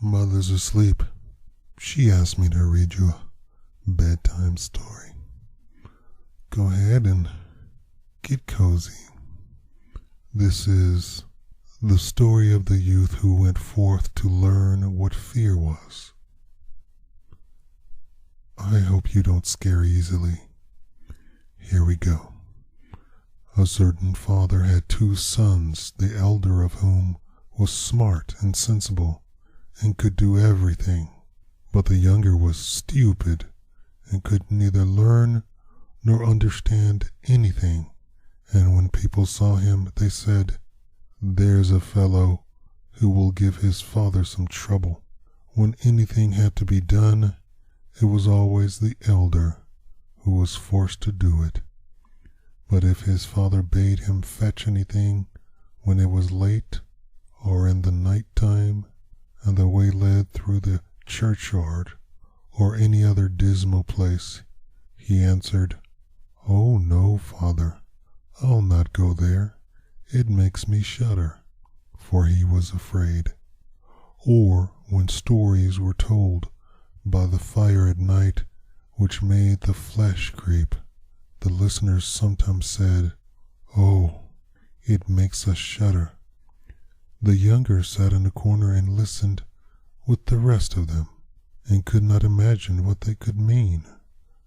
Mother's asleep. She asked me to read you a bedtime story. Go ahead and get cozy. This is the story of the youth who went forth to learn what fear was. I hope you don't scare easily. Here we go. A certain father had 2 sons, the elder of whom was smart and sensible and could do everything, but the younger was stupid and could neither learn nor understand anything. And when people saw him, they said, "There's a fellow who will give his father some trouble." When anything had to be done, it was always the elder who was forced to do it. But if his father bade him fetch anything when it was late or in the night time, and the way led through the churchyard or any other dismal place, he answered, "Oh no, father, I'll not go there. It makes me shudder," for he was afraid. Or when stories were told by the fire at night which made the flesh creep, the listeners sometimes said, "Oh, it makes us shudder." The younger sat in a corner and listened with the rest of them, and could not imagine what they could mean.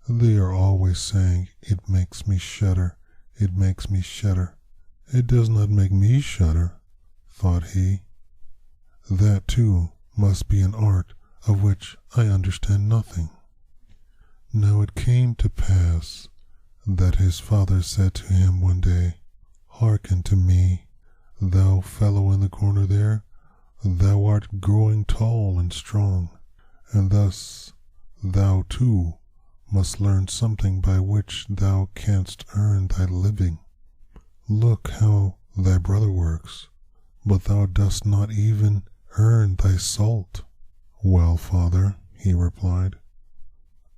They are always saying, "It makes me shudder, it makes me shudder." It does not make me shudder, thought he. That too must be an art of which I understand nothing. Now it came to pass that his father said to him one day, "Hearken to me, thou fellow in the corner there. Thou art growing tall and strong, and thus thou too must learn something by which thou canst earn thy living. Look how thy brother works, but thou dost not even earn thy salt." "Well, father," he replied,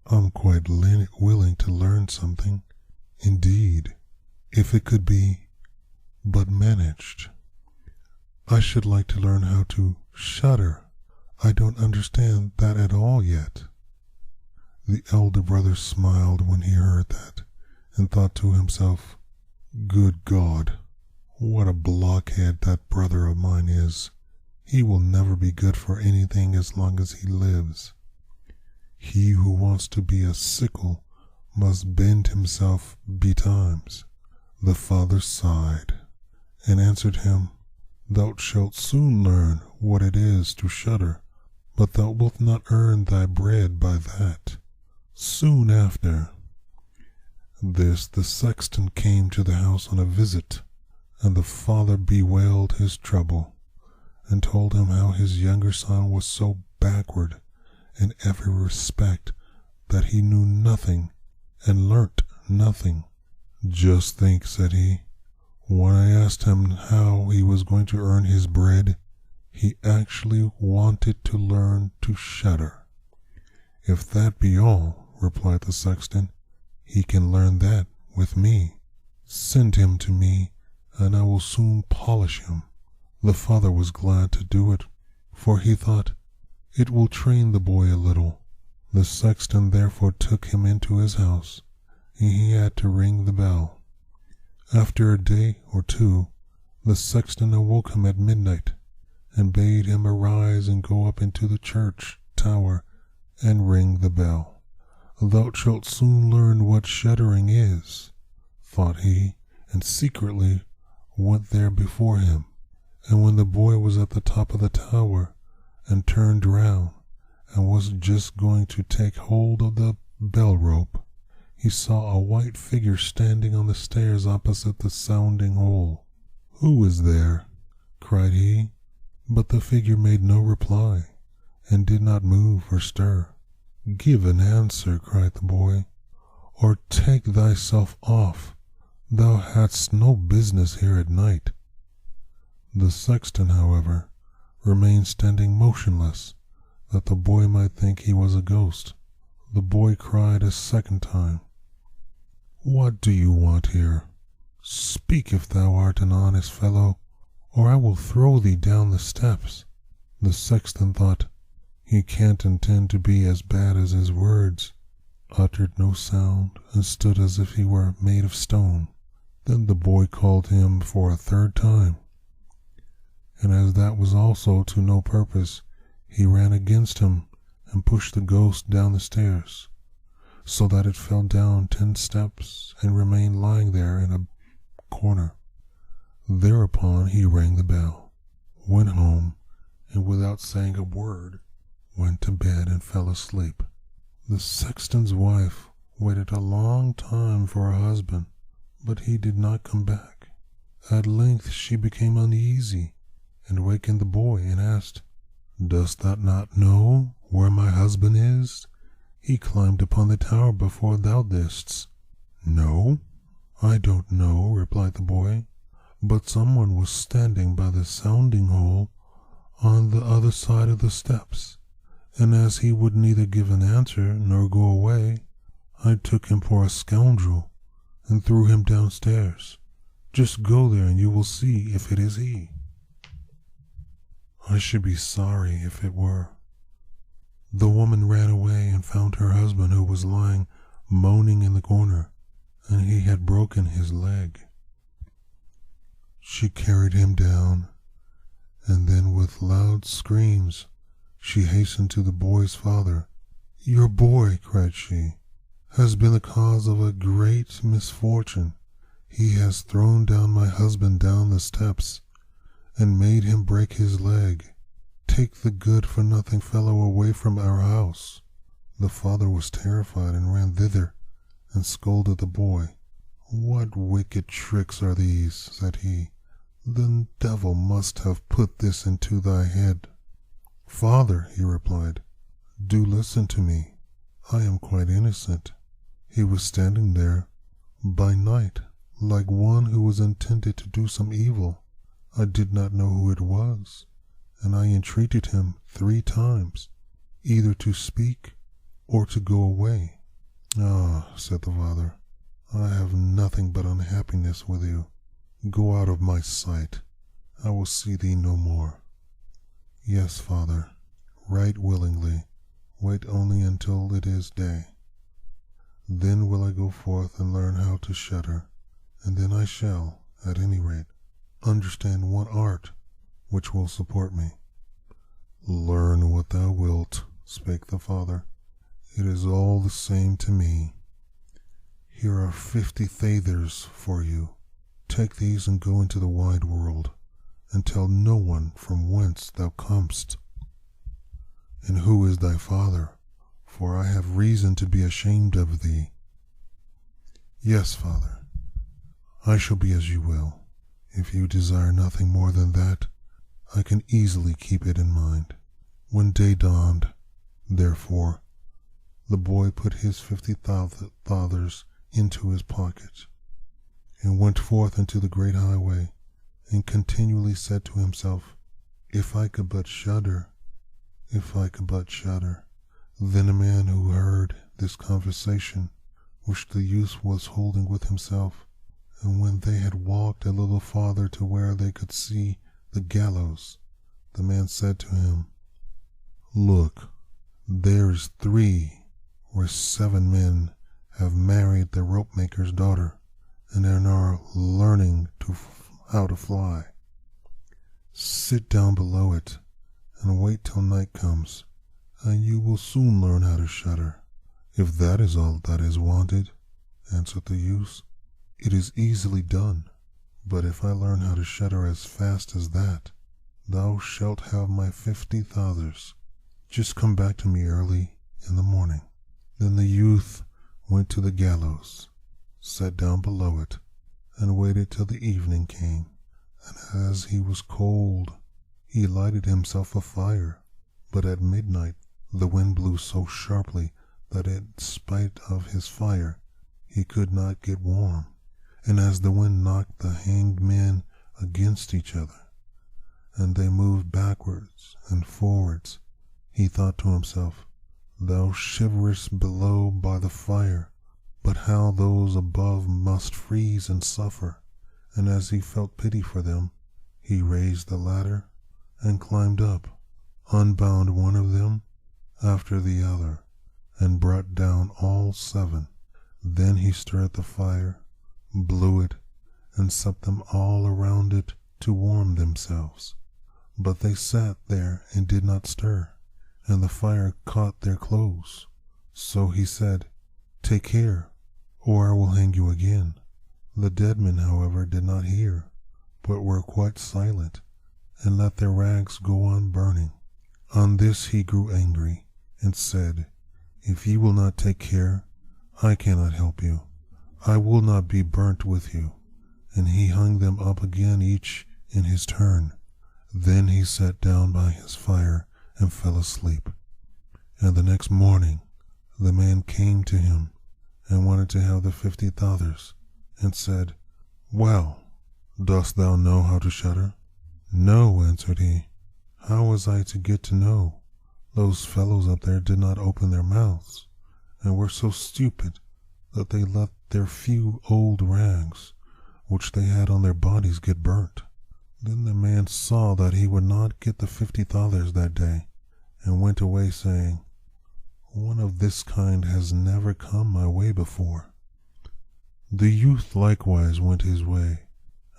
"I'm quite willing to learn something. Indeed, if it could be but managed. I should like to learn how to shudder. I don't understand that at all yet." The elder brother smiled when he heard that, and thought to himself, "Good God, what a blockhead that brother of mine is. He will never be good for anything as long as he lives. He who wants to be a sickle must bend himself betimes." The father sighed, and answered him, "Thou shalt soon learn what it is to shudder, but thou wilt not earn thy bread by that." Soon after this the sexton came to the house on a visit, and the father bewailed his trouble, and told him how his younger son was so backward in every respect that he knew nothing and learnt nothing. "Just think," said he, "when I asked him how he was going to earn his bread, he actually wanted to learn to shudder." "If that be all," replied the sexton, "he can learn that with me. Send him to me, and I will soon polish him." The father was glad to do it, for he thought, "It will train the boy a little." The sexton therefore took him into his house, and he had to ring the bell. After a day or two, the sexton awoke him at midnight, and bade him arise and go up into the church tower and ring the bell. "Thou shalt soon learn what shuddering is," thought he, and secretly went there before him. And when the boy was at the top of the tower, and turned round, and was just going to take hold of the bell rope, he saw a white figure standing on the stairs opposite the sounding hole. "Who is there?" cried he, but the figure made no reply, and did not move or stir. "Give an answer," cried the boy, "or take thyself off. Thou hadst no business here at night." The sexton, however, remained standing motionless, that the boy might think he was a ghost. The boy cried a second time, "What do you want here? Speak if thou art an honest fellow, or I will throw thee down the steps." The sexton thought, He can't intend to be as bad as his words," uttered no sound, and stood as if he were made of stone. Then the boy called him for a third time, and as that was also to no purpose, he ran against him and pushed the ghost down the stairs, so that it fell down 10 steps and remained lying there in a corner. Thereupon he rang the bell, went home, and without saying a word, went to bed and fell asleep. The sexton's wife waited a long time for her husband, but he did not come back. At length she became uneasy, and wakened the boy and asked, "Dost thou not know where my husband is? He climbed upon the tower before thou didst." "No, I don't know," replied the boy, "but someone was standing by the sounding hole on the other side of the steps, and as he would neither give an answer nor go away, I took him for a scoundrel and threw him downstairs. Just go there and you will see if it is he." "I should be sorry if it were." The woman ran away and found her husband, who was lying moaning in the corner, and he had broken his leg. She carried him down, and then with loud screams she hastened to the boy's father. "Your boy," cried she, "has been the cause of a great misfortune. He has thrown down my husband down the steps and made him break his leg. Take the good-for-nothing fellow away from our house." The father was terrified and ran thither and scolded the boy. "What wicked tricks are these?" said he. "The devil must have put this into thy head." "Father," he replied, "do listen to me. I am quite innocent. He was standing there by night like one who was intended to do some evil. I did not know who it was, and I entreated him 3 times, either to speak or to go away." "Ah," said the father, "I have nothing but unhappiness with you. Go out of my sight. I will see thee no more." "Yes, father, right willingly. Wait only until it is day. Then will I go forth and learn how to shudder, and then I shall, at any rate, understand one art which will support me." "Learn what thou wilt," spake the father. "It is all the same to me. Here are 50 thathers for you. Take these and go into the wide world, and tell no one from whence thou comest, and who is thy father, for I have reason to be ashamed of thee." "Yes, father, I shall be as you will. If you desire nothing more than that, I can easily keep it in mind." When day dawned, therefore, the boy put his 50 thathers into his pocket, and went forth into the great highway, and continually said to himself, "If I could but shudder, if I could but shudder." Then a man who heard this conversation, which the youth was holding with himself, and when they had walked a little farther to where they could see the gallows, the man said to him, "Look, there's 3 where 7 men have married the rope-maker's daughter, and are learning how to fly. Sit down below it, and wait till night comes, and you will soon learn how to shudder." "If that is all that is wanted," answered the youth, "it is easily done. But if I learn how to shudder as fast as that, thou shalt have my 50 thathers. Just come back to me early in the morning." Then the youth went to the gallows, sat down below it, and waited till the evening came, and as he was cold, he lighted himself a fire. But at midnight the wind blew so sharply that in spite of his fire he could not get warm, and as the wind knocked the hanged men against each other, and they moved backwards and forwards, he thought to himself, "Thou shiverest below by the fire, but how those above must freeze and suffer." And as he felt pity for them, he raised the ladder and climbed up, unbound one of them, after the other, and brought down all 7. Then he stirred the fire, blew it, and set them all around it to warm themselves. But they sat there and did not stir, and the fire caught their clothes. So he said, "Take care, or I will hang you again." The dead men, however, did not hear, but were quite silent, and let their rags go on burning. On this he grew angry, and said, "If ye will not take care, I cannot help you. I will not be burnt with you." And he hung them up again, each in his turn. Then he sat down by his fire and fell asleep. And the next morning the man came to him and wanted to have the 50 others, and said, "Well, dost thou know how to shudder?" "No," answered he. "How was I to get to know? Those fellows up there did not open their mouths, and were so stupid that they let their few old rags which they had on their bodies get burnt." Then the man saw that he would not get the 50 others that day, and went away saying, "One of this kind has never come my way before." The youth likewise went his way,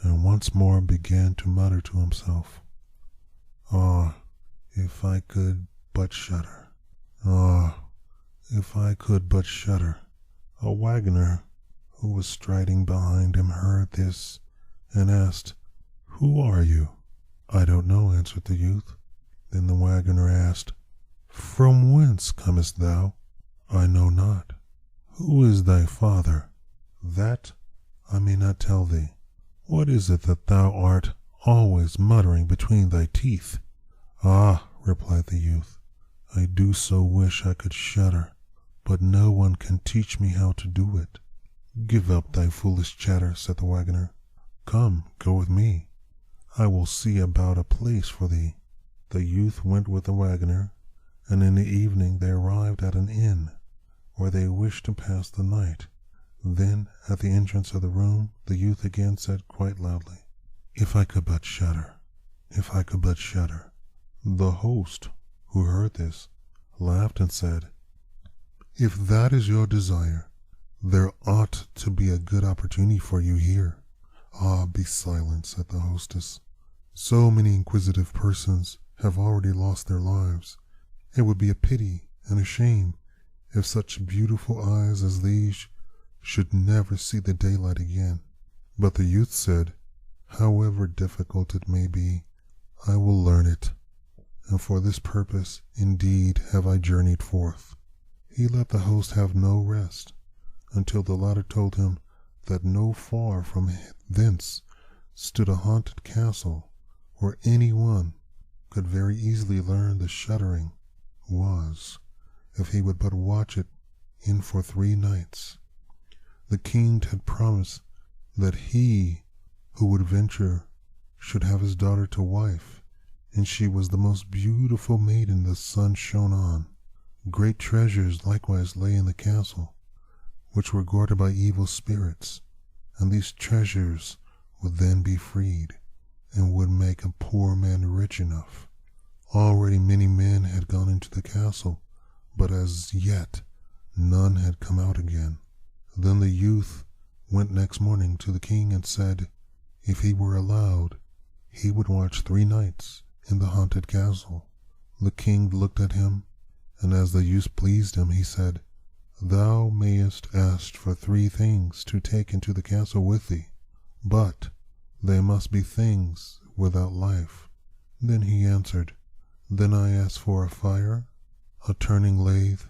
and once more began to mutter to himself, "Ah, if I could but shudder! Ah, if I could but shudder!" A wagoner who was striding behind him heard this, and asked, "Who are you?" "I don't know," answered the youth. Then the wagoner asked, "From whence comest thou?" "I know not." "Who is thy father?" "That I may not tell thee." "What is it that thou art always muttering between thy teeth?" "Ah," replied the youth, "I do so wish I could shudder, but no one can teach me how to do it." "Give up thy foolish chatter," said the wagoner. "Come, go with me. I will see about a place for thee." The youth went with the wagoner, and in the evening they arrived at an inn, where they wished to pass the night. Then, at the entrance of the room, the youth again said quite loudly, "If I could but shudder! If I could but shudder!" The host, who heard this, laughed and said, "If that is your desire, there ought to be a good opportunity for you here." "Ah, be silent," said the hostess. "So many inquisitive persons have already lost their lives. It would be a pity and a shame if such beautiful eyes as these should never see the daylight again." But the youth said, "However difficult it may be, I will learn it, and for this purpose indeed have I journeyed forth." He let the host have no rest, until the latter told him that no far from thence stood a haunted castle, where any one could very easily learn the shuddering was, if he would but watch it in for 3 nights. The king had promised that he who would venture should have his daughter to wife, and she was the most beautiful maiden the sun shone on. Great treasures likewise lay in the castle, which were guarded by evil spirits, and these treasures would then be freed, and would make a poor man rich enough. Already many men had gone into the castle, but as yet none had come out again. Then the youth went next morning to the king and said, if he were allowed, he would watch 3 nights in the haunted castle. The king looked at him, and as the youth pleased him, he said, "Thou mayest ask for 3 things to take into the castle with thee, but they must be things without life." Then he answered, "Then I ask for a fire, a turning lathe,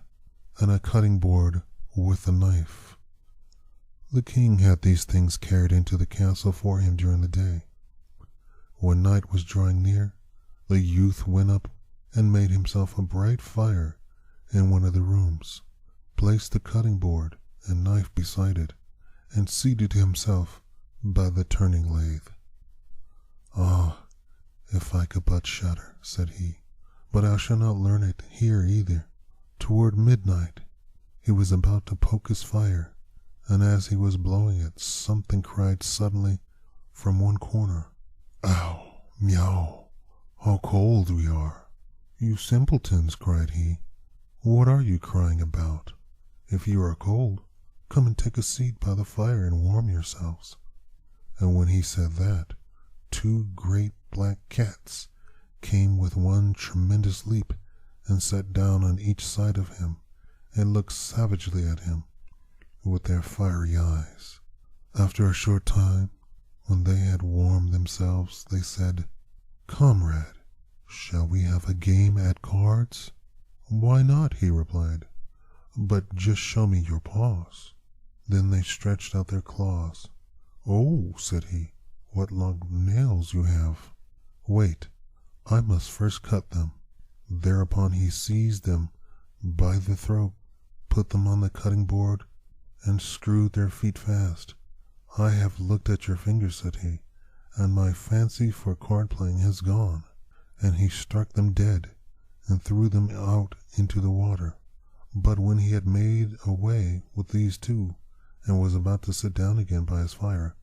and a cutting board with a knife." The king had these things carried into the castle for him during the day. When night was drawing near, the youth went up and made himself a bright fire in one of the rooms, placed the cutting board and knife beside it, and seated himself by the turning lathe. "Ah, if I could but shudder," said he, "but I shall not learn it here either." Toward midnight he was about to poke his fire, and as he was blowing it, something cried suddenly from one corner, "Ow, meow, how cold we are!" "You simpletons," cried he, What are you crying about? If you are cold, come and take a seat by the fire and warm yourselves." And when he said that, 2 great black cats came with one tremendous leap and sat down on each side of him and looked savagely at him with their fiery eyes. After a short time, when they had warmed themselves, they said, "Comrade, shall we have a game at cards?" "Why not?" he replied, "but just show me your paws." Then they stretched out their claws. "Oh," said he, "what long nails you have! Wait, I must first cut them." Thereupon he seized them by the throat, put them on the cutting board, and screwed their feet fast. "I have looked at your fingers," said he, "and my fancy for card playing has gone." And he struck them dead and threw them out into the water. But when he had made away with these 2 and was about to sit down again by his fire,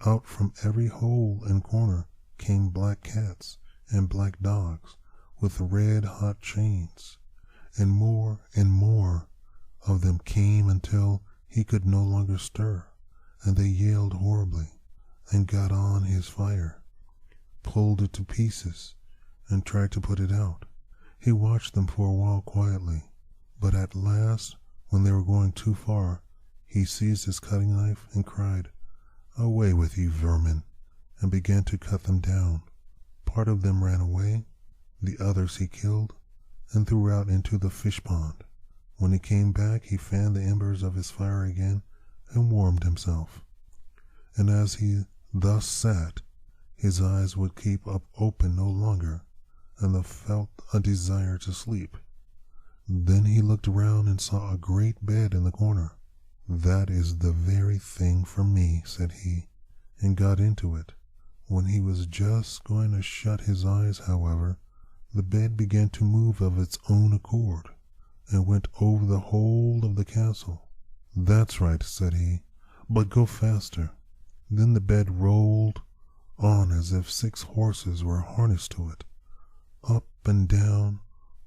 out from every hole and corner came black cats and black dogs with red-hot chains, and more of them came until he could no longer stir, and they yelled horribly and got on his fire, pulled it to pieces, and tried to put it out. He watched them for a while quietly, but at last, when they were going too far, he seized his cutting knife and cried, "Away with you, vermin," and began to cut them down. Part of them ran away, the others he killed and threw out into the fish pond. When he came back, he fanned the embers of his fire again and warmed himself. And as he thus sat, his eyes would keep up open no longer, and felt a desire to sleep. Then he looked around and saw a great bed in the corner. "That is the very thing for me," said he, and got into it. When he was just going to shut his eyes, however, the bed began to move of its own accord, and went over the whole of the castle. "That's right," said he, "but go faster." Then the bed rolled on as if 6 horses were harnessed to it, up and down,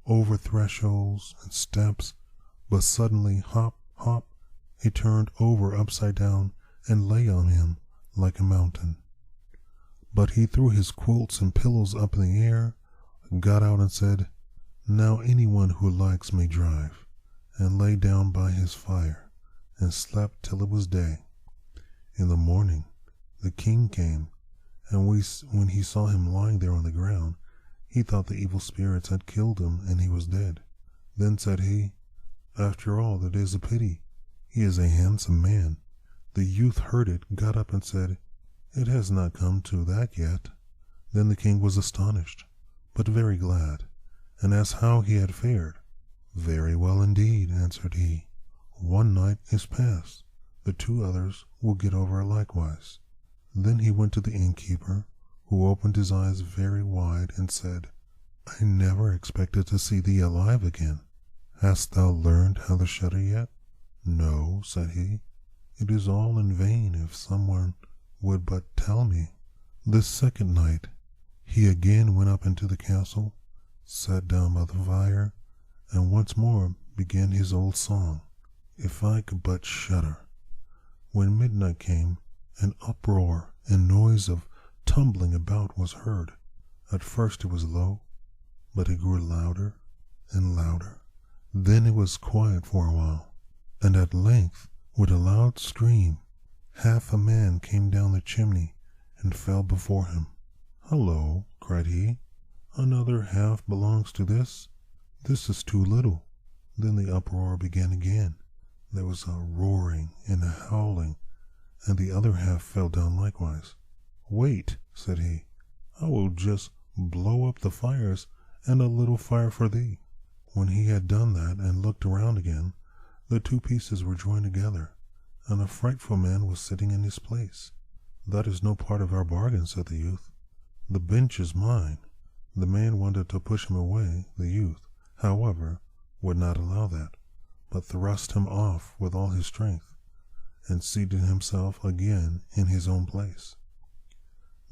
over thresholds and steps, but suddenly, hop, hop, he turned over upside down and lay on him like a mountain. But he threw his quilts and pillows up in the air, got out and said, "Now anyone who likes may drive," and lay down by his fire and slept till it was day. In the morning the king came, and when he saw him lying there on the ground, he thought the evil spirits had killed him and he was dead. Then said he, "After all, it is a pity. He is a handsome man." The youth heard it, got up and said, "It has not come to that yet." Then the king was astonished, but very glad, and asked how he had fared. "Very well indeed," answered he. "One night is past, the 2 others will get over likewise." Then he went to the innkeeper, who opened his eyes very wide and said, "I never expected to see thee alive again. Hast thou learned how to shudder yet?" "No," said he. "It is all in vain if someone would but tell me." The second night he again went up into the castle, sat down by the fire, and once more began his old song, "If I could but shudder." When midnight came, an uproar and noise of tumbling about was heard. At first it was low, but it grew louder and louder. Then it was quiet for a while, and at length, with a loud scream, half a man came down the chimney and fell before him. "Hullo," cried he, "another half belongs to this? This is too little." Then the uproar began again. There was a roaring and a howling, and the other half fell down likewise. "Wait," said he, "I will just blow up the fires and a little fire for thee." When he had done that and looked around again, the 2 pieces were joined together, and a frightful man was sitting in his place. "That is no part of our bargain," said the youth. "The bench is mine." The man wanted to push him away. The youth, however, would not allow that, but thrust him off with all his strength, and seated himself again in his own place.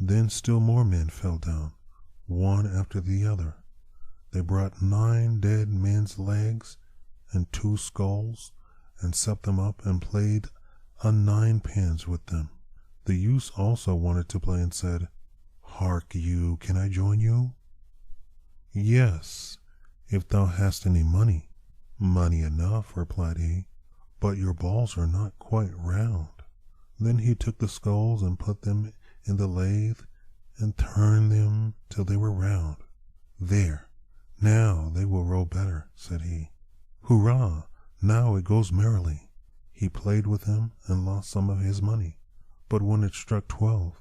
Then still more men fell down, one after the other, They brought 9 dead men's legs and 2 skulls, and set them up and played a 9-pins with them. The youths also wanted to play and said, "Hark you, can I join you?" "Yes, if thou hast any money." "Money enough," replied he, "but your balls are not quite round." Then he took the skulls and put them in the lathe and turned them till they were round. "There, now they will roll better," said he. "Hurrah, now it goes merrily." He played with them and lost some of his money, but when it struck 12,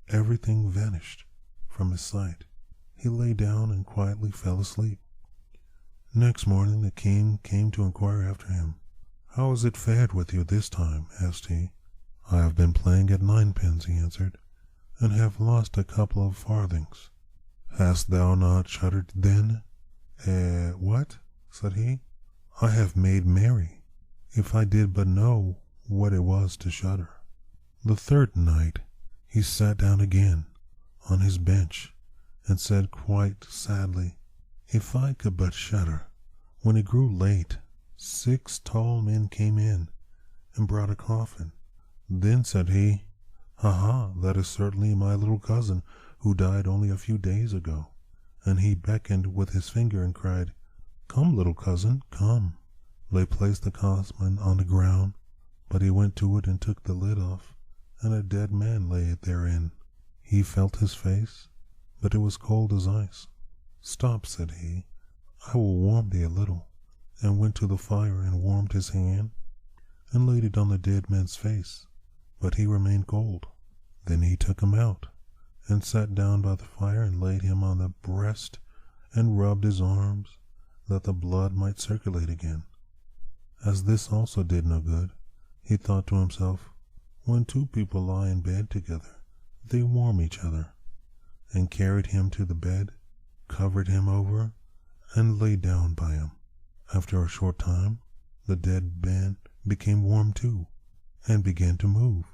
everything vanished from his sight. He lay down and quietly fell asleep. Next morning the king came to inquire after him. "How has it fared with you this time?" asked he. "I have been playing at 9-pins," he answered, "and have lost a couple of farthings." "Hast thou not shuddered then?" What?" said he. "I have made merry. If I did but know what it was to shudder." The third night he sat down again on his bench and said quite sadly, "If I could but shudder." When it grew late, 6 tall men came in and brought a coffin. Then said he, "Ha, that is certainly my little cousin who died only a few days ago." And he beckoned with his finger and cried, "Come, little cousin, come." They placed the coffin on the ground, but he went to it and took the lid off, and a dead man lay therein. He felt his face, but it was cold as ice. "Stop," said he, "I will warm thee a little," and went to the fire and warmed his hand and laid it on the dead man's face, but he remained cold. Then he took him out and sat down by the fire and laid him on the breast and rubbed his arms that the blood might circulate again. As this also did no good, he thought to himself, "When 2 people lie in bed together, they warm each other," and carried him to the bed, covered him over, and lay down by him. After a short time, the dead man became warm too, and began to move.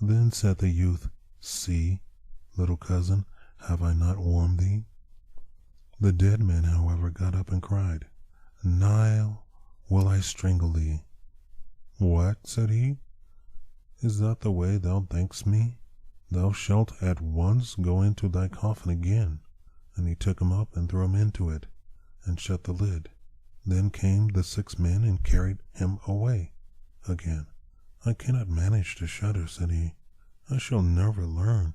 Then said the youth, "See, little cousin, have I not warmed thee?" The dead man, however, got up and cried, "Nile, will I strangle thee." "What?" said he. "Is that the way thou thank'st me? Thou shalt at once go into thy coffin again." And he took him up and threw him into it, and shut the lid. Then came the 6 men and carried him away again. "I cannot manage to shudder," said he. "I shall never learn.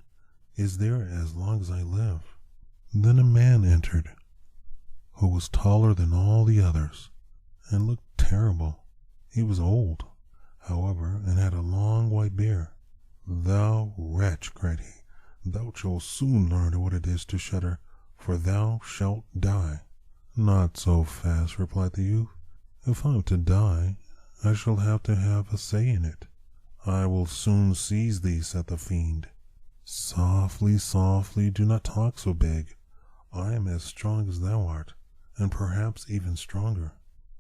Is there as long as I live?" Then a man entered, who was taller than all the others, and looked terrible. He was old, however, and had a long white beard. "Thou wretch," cried he, "thou shalt soon learn what it is to shudder, for thou shalt die." "Not so fast," replied the youth. "If I am to die, I shall have to have a say in it." "I will soon seize thee," said the fiend. "Softly, softly, do not talk so big. I am as strong as thou art, and perhaps even stronger."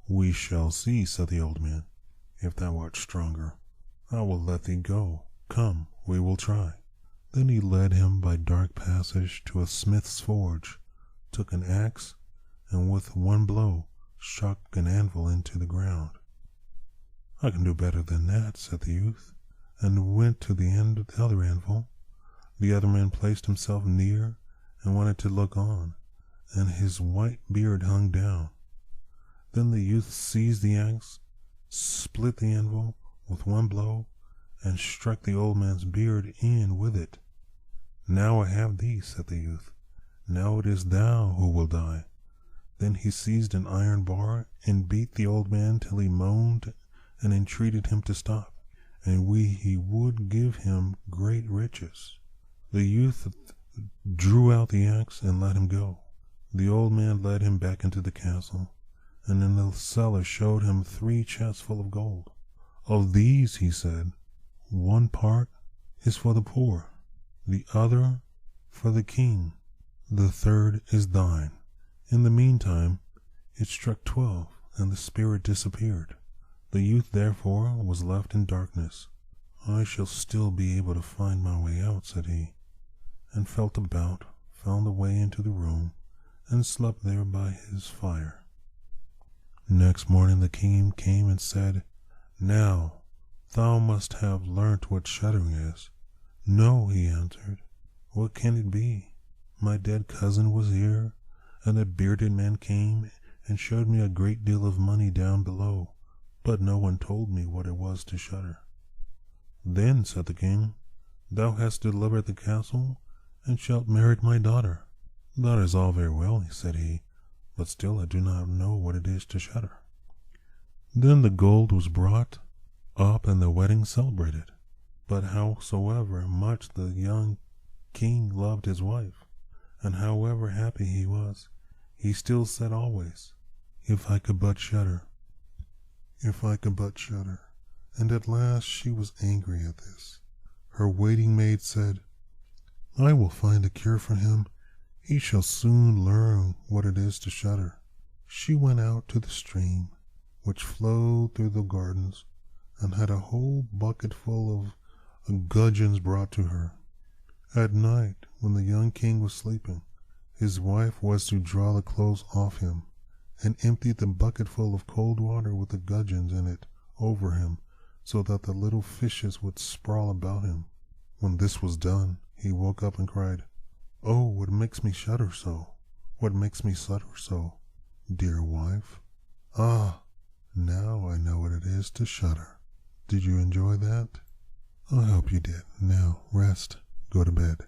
"We shall see," said the old man. "If thou art stronger, I will let thee go. Come, we will try." Then he led him by dark passage to a smith's forge, took an axe, and with one blow struck an anvil into the ground. "I can do better than that," said the youth, and went to the end of the other anvil. The other man placed himself near and wanted to look on, and his white beard hung down. Then the youth seized the axe, split the anvil with one blow, and struck the old man's beard in with it. "Now I have thee," said the youth. "Now it is thou who will die." Then he seized an iron bar and beat the old man till he moaned and entreated him to stop, and he would give him great riches. The youth drew out the axe and let him go. The old man led him back into the castle, and in the cellar showed him 3 chests full of gold. "Of these," he said, "one part is for the poor, the other for the king, the third is thine." In the meantime, it struck 12, and the spirit disappeared. The youth, therefore, was left in darkness. "I shall still be able to find my way out," said he, and felt about, found the way into the room, and slept there by his fire. Next morning the king came and said, "Now, thou must have learnt what shuddering is." "No," he answered. "What can it be? My dead cousin was here, and a bearded man came and showed me a great deal of money down below, but no one told me what it was to shudder." "Then," said the king, "thou hast delivered the castle, and shalt marry my daughter." "That is all very well," said he, "but still I do not know what it is to shudder." Then the gold was brought up and the wedding celebrated. But howsoever much the young king loved his wife, and however happy he was, he still said always, "If I could but shudder, if I could but shudder." And at last she was angry at this. Her waiting maid said, "I will find a cure for him. He shall soon learn what it is to shudder." She went out to the stream, which flowed through the gardens, and had a whole bucket full of gudgeons brought to her. At night, when the young king was sleeping, his wife was to draw the clothes off him, and empty the bucketful of cold water with the gudgeons in it over him, so that the little fishes would sprawl about him. When this was done, he woke up and cried, "Oh, what makes me shudder so? What makes me shudder so, dear wife? Ah, now I know what it is to shudder." Did you enjoy that? I hope you did. Now rest. Go to bed.